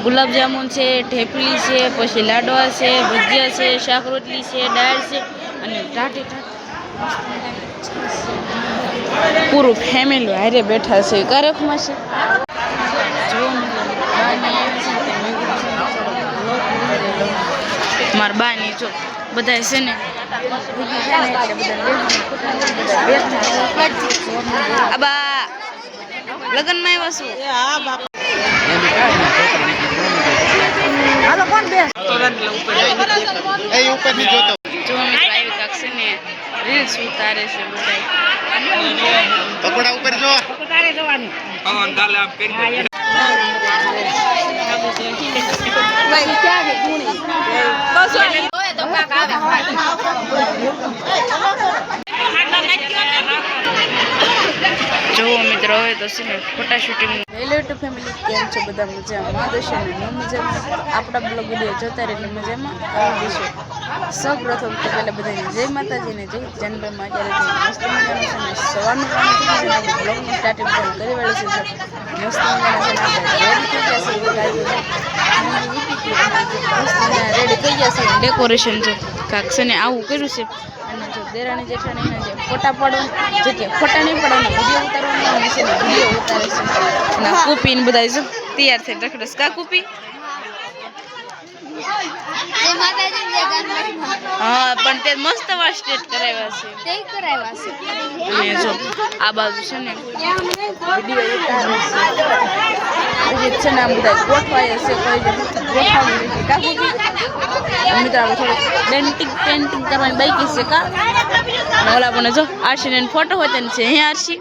ગુલાબ જામુન છે, ઢેપલી છે, પછી લાડવા છે, ભજીયા છે, શાક રોટલી છે, દાળ છે અને ટાટી પૂરું ફેમિલી હારે બેઠા છે. કાર્યક્રમમાં છે મારા બાની જો બધા છે ને આબા લગનમાં આવ્યા છું. રીલ્સ ઉતારે છે બધા. પકોડા ઉપર જો જો મિત્રો હવે તો છે ને ફોટા શૂટિંગ. હેલો ટુ ફેમિલી, કેમ છો બધા? મજામાં દશે ને ન મજામાં? આપણા બ્લોગ વિડીયો જોતા રહે એટલે મજામાં આવી જશે. સૌ પ્રથમ તો પહેલાં બધાને જય માતાજીને જય જનભાઈમાં અત્યારે મસ્ત મજાનું છે ને સવારનું કામ બ્લોગની સ્ટાર્ટિંગ પણ કરી વાળી છે. મસ્ત મજાના છે રેડી થઈ ગયા છે. રેડી થઈ ગયા છે. ડેકોરેશન છે કાંક છે ને આવું કર્યું છે. અને જો દેરાણી જેઠાણીના જે ફોટા પાડવા જગ્યા ફોટા નહીં પડવાના વિડીયો ઉતારવાના છે ને વિડીયો ઉતારે છે. અને કુપી ને બધા જો તૈયાર થઈને રખડસ કા કુપી. હા પણ તે મસ્ત વાર સ્ટેટ કરાવ્યા છે. અને જો આ બાજુ છે ને વિડીયો ઉતારે છે ને આ બધા ગોઠવાય છે કોઈ ગોઠવાવી કા કુપી. મિત્રો હવે થોડું પેન્ટિંગ કરવાની બાકી છે કા. ઓલા પણ જો આરસી ને ફોટો હોતે છે હે આરસી.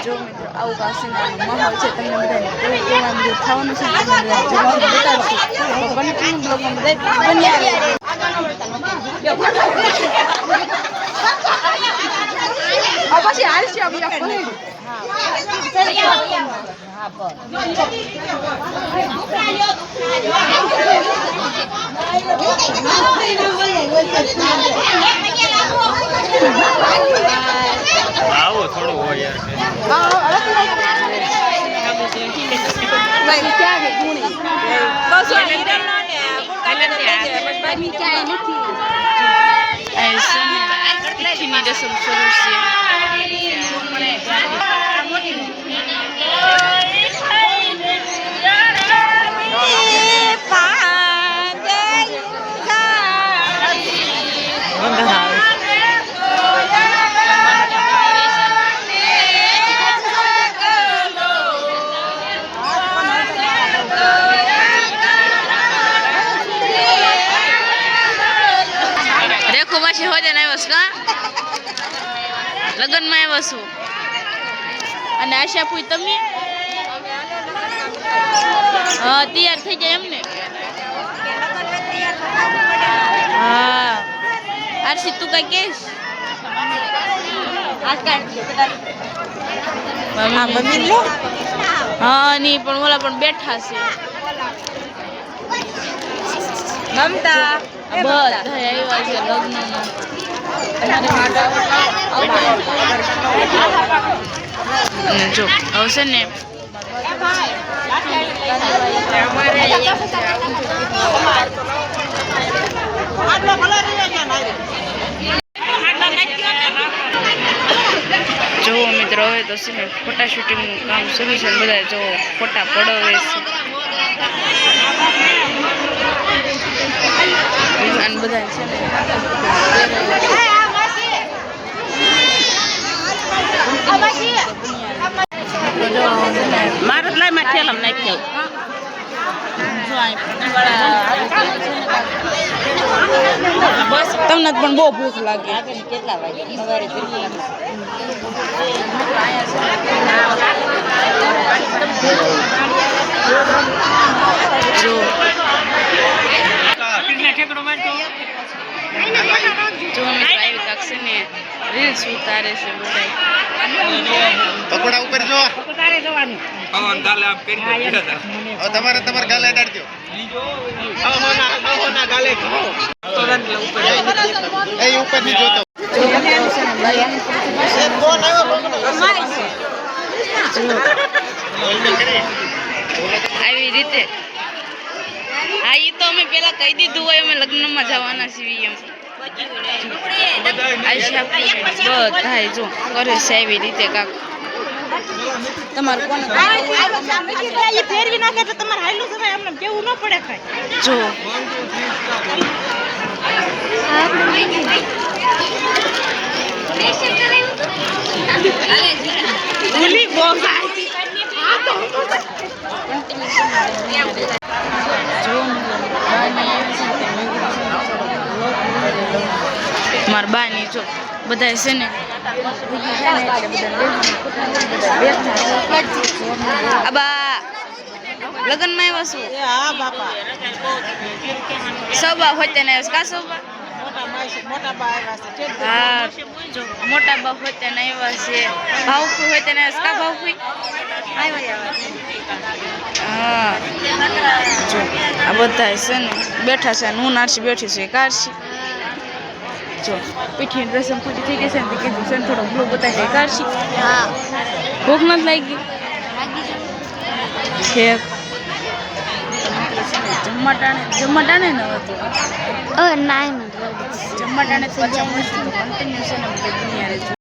જો મિત્રો આવું કાશી માહોલ છે. તમને બધાને કેવા બધું ખાવાનું છે તમને જરૂર બતાવશું. તો કન્ટિન્યુ બ્લોગમાં બધા બન્યા પછી આરસી આપણે આવો થોડું હોય યાર. રસમ શરૂ છે. રેખો પાછી હોજે ને આવ્યો કા લગનમાં આવ્યો છું. અને આશા પૂઈ તમે હા તૈયાર થઈ જાય એમને. હા આરસી તું કઈ કેસ હા નહીં પણ ઓલા પણ બેઠા છે. મમતા બધા આવ્યા છે લગ્નમાં. જો આવશે ને જો મિત્રો હવે તો છે ને ફોટા શૂટિંગનું કામ શરૂ છે. બધા જો ફોટા પડવે છે અને બધા છે ને મારે લાઈ માં ઠેલામ નાખી બસ તમને પણ બહુ ભૂખ લાગે. કેટલા વાગે સવારે જો ને રીલ્સ ઉતારે છે બધા. પકોડા ઉપર જો તમારે ગાલે અડાડજો. એ ઉપર ની જોતો આવી રીતે હા એ તો અમે પેલા કહી દીધું હોય અમે લગ્નમાં જવાના છીએ એમ બધા જો કરે છે એવી રીતે કાક તમારે કોને ફેરવી નાખે તો તમારે હાલું સમય અમને કેવું ન પડે કાંઈ જો ભૂલી મારા બાની જો બધા છે ને આબા લગ્નમાં આવ્યા છું હા બાપા સૌબા હોય તેને આવ્યા કા સૌબા મોટા બા આવ્યા છે હા જો મોટા બા હોય તેને આવ્યા છે ભાવફુઈ હોય તેને આવ્યા કા ભાવફુઈ હા જો આ બધા છે ને બેઠા છે ને હું નારસી બેઠી છું કારસી જો પીઠી રસમ પૂરી થઈ ગઈ છે ને કીધું છે ને થોડો બ્લો બતાવી કારસી હા ભૂખ નથી લાગી ઠેક જમવાટાણે ન હતું નાઈ જમવાટાણે તો પાછા મળશું તો કન્ટિન્યુ છે ને બધી દુનિયા રહે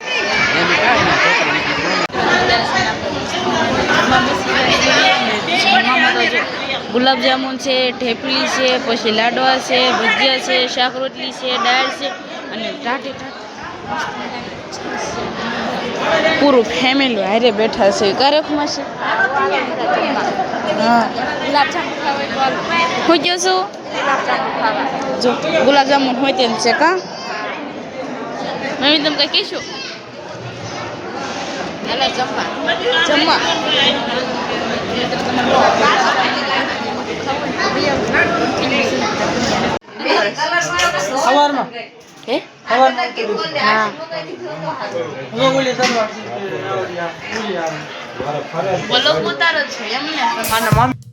ગુલાબ જામુન છે ઢેપલી છે પછી લાડવા છે ભજીયા છે શાક રોટલી છે દાળ છે અને ટાટી પૂરું ફેમિલી હારે બેઠા છે કાર્યક્રમમાં છે હા હું ગયો છું જો ગુલાબ જામુન હોય તેમ છે કા મમ્મી તમે કઈ કહીશું જમવા સવારમાં હે સવારમાં હા બોલો ઉતારો છે એમને